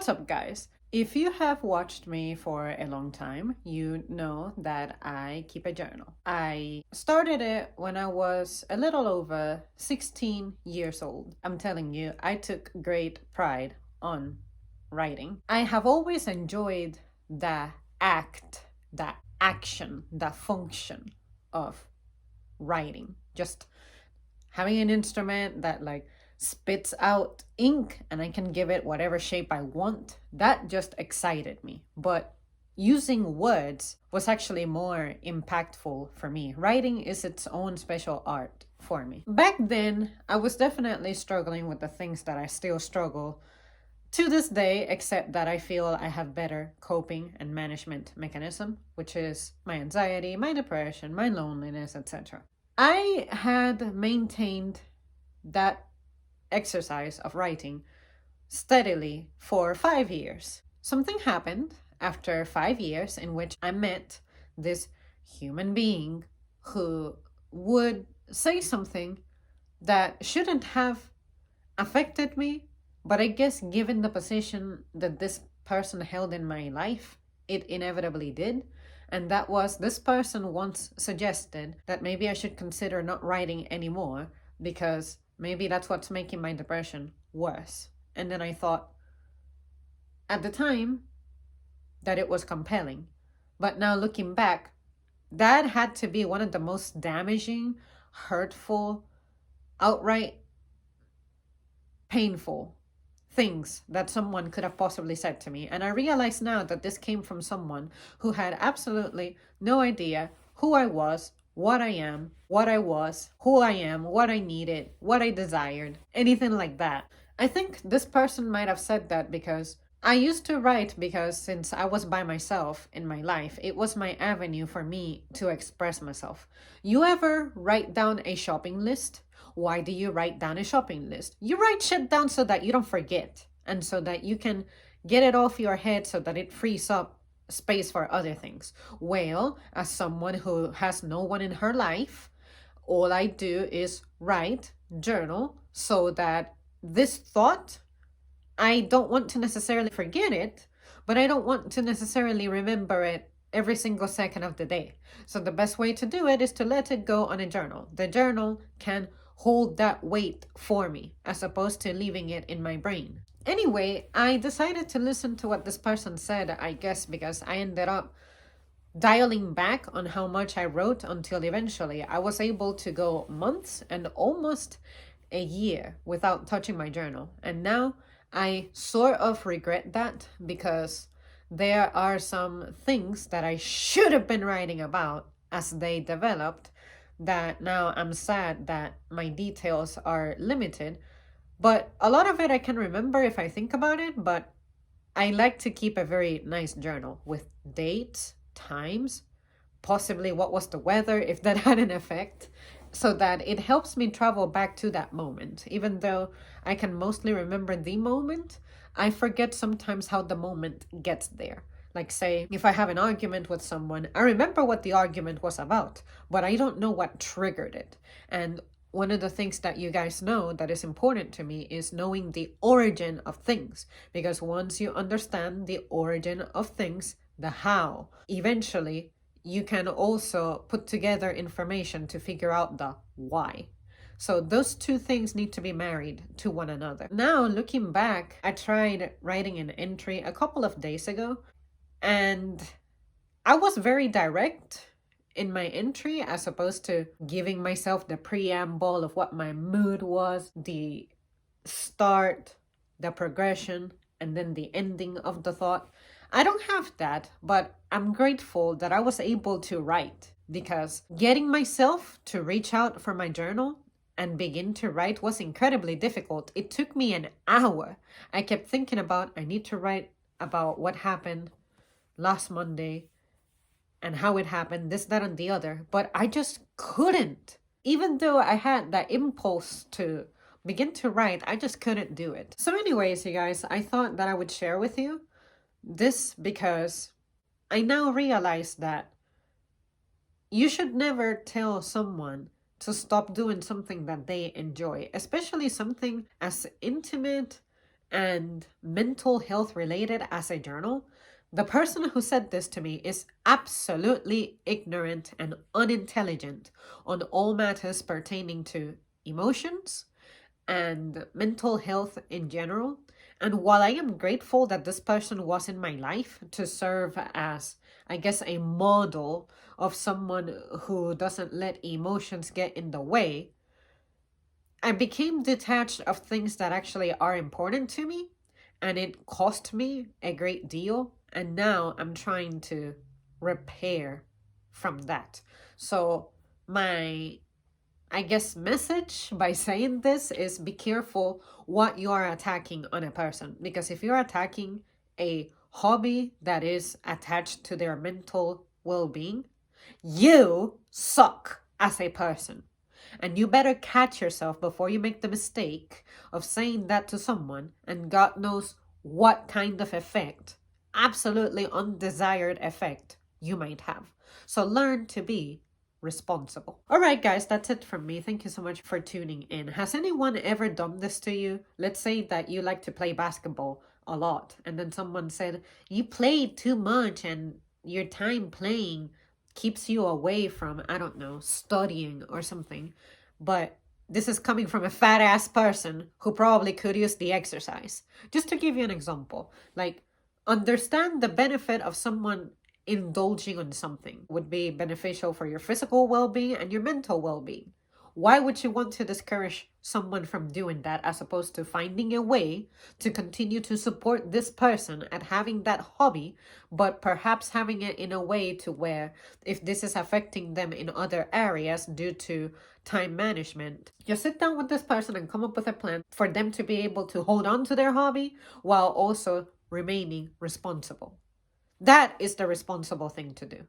What's up, guys? If you have watched me for a long time, you know that I keep a journal. I started it when I was a little over 16 years old. I'm telling you, I took great pride on writing. I have always enjoyed the act, the action, the function of writing. Just having an instrument that spits out ink and I can give it whatever shape I want, that just excited me. But using words was actually more impactful for me. Writing is its own special art for me. Back then, I was definitely struggling with the things that I still struggle to this day, except that I feel I have better coping and management mechanism, which is my anxiety, my depression, my loneliness, etc. I had maintained that exercise of writing steadily for 5 years. Something happened after 5 years in which I met this human being who would say something that shouldn't have affected me, but I guess given the position that this person held in my life, it inevitably did. And that was, this person once suggested that maybe I should consider not writing anymore because maybe that's what's making my depression worse. And then I thought at the time that it was compelling. But now looking back, that had to be one of the most damaging, hurtful, outright painful things that someone could have possibly said to me. And I realize now that this came from someone who had absolutely no idea who I was, what I am, what I was, who I am, what I needed, what I desired, anything like that. I think this person might have said that because I used to write because since I was by myself in my life, it was my avenue for me to express myself. You ever write down a shopping list? Why do you write down a shopping list? You write shit down so that you don't forget and so that you can get it off your head so that it frees up space for other things. Well, as someone who has no one in her life, all I do is write, journal, so that this thought, I don't want to necessarily forget it, but I don't want to necessarily remember it every single second of the day. So the best way to do it is to let it go on a journal. The journal can hold that weight for me as opposed to leaving it in my brain. Anyway, I decided to listen to what this person said, I guess, because I ended up dialing back on how much I wrote until eventually I was able to go months and almost a year without touching my journal. And now I sort of regret that because there are some things that I should have been writing about as they developed that now I'm sad that my details are limited. But a lot of it I can remember if I think about it, but I like to keep a very nice journal with dates, times, possibly what was the weather, if that had an effect, so that it helps me travel back to that moment. Even though I can mostly remember the moment, I forget sometimes how the moment gets there. Like, say, if I have an argument with someone, I remember what the argument was about, but I don't know what triggered it. And one of the things that you guys know that is important to me is knowing the origin of things. Because once you understand the origin of things, the how, eventually you can also put together information to figure out the why. So those two things need to be married to one another. Now, looking back, I tried writing an entry a couple of days ago, and I was very direct in my entry as opposed to giving myself the preamble of what my mood was, the start, the progression, and then the ending of the thought. I don't have that, but I'm grateful that I was able to write because getting myself to reach out for my journal and begin to write was incredibly difficult. It took me an hour. I kept thinking about, I need to write about what happened last Monday and how it happened, this, that, and the other. But I just couldn't. Even though I had that impulse to begin to write, I just couldn't do it. So anyways, you guys, I thought that I would share with you this because I now realize that you should never tell someone to stop doing something that they enjoy, especially something as intimate and mental health related as a journal, the person who said this to me is absolutely ignorant and unintelligent on all matters pertaining to emotions and mental health in general. And while I am grateful that this person was in my life to serve as, I guess, a model of someone who doesn't let emotions get in the way, I became detached of things that actually are important to me, and it cost me a great deal. And now I'm trying to repair from that. So, my, I guess, message by saying this is be careful what you are attacking on a person. Because if you're attacking a hobby that is attached to their mental well being, you suck as a person. And you better catch yourself before you make the mistake of saying that to someone, and God knows what kind of effect, absolutely undesired effect, you might have. So learn to be responsible. All right, guys, that's it from me. Thank you so much for tuning in. Has anyone ever done this to you? Let's say that you like to play basketball a lot, and then someone said, you played too much and your time playing keeps you away from, I don't know, studying or something. But this is coming from a fat ass person who probably could use the exercise. Just to give you an example, like, understand the benefit of someone indulging on something would be beneficial for your physical well-being and your mental well-being. Why would you want to discourage someone from doing that as opposed to finding a way to continue to support this person at having that hobby, but perhaps having it in a way to where if this is affecting them in other areas due to time management, you sit down with this person and come up with a plan for them to be able to hold on to their hobby while also remaining responsible. That is the responsible thing to do.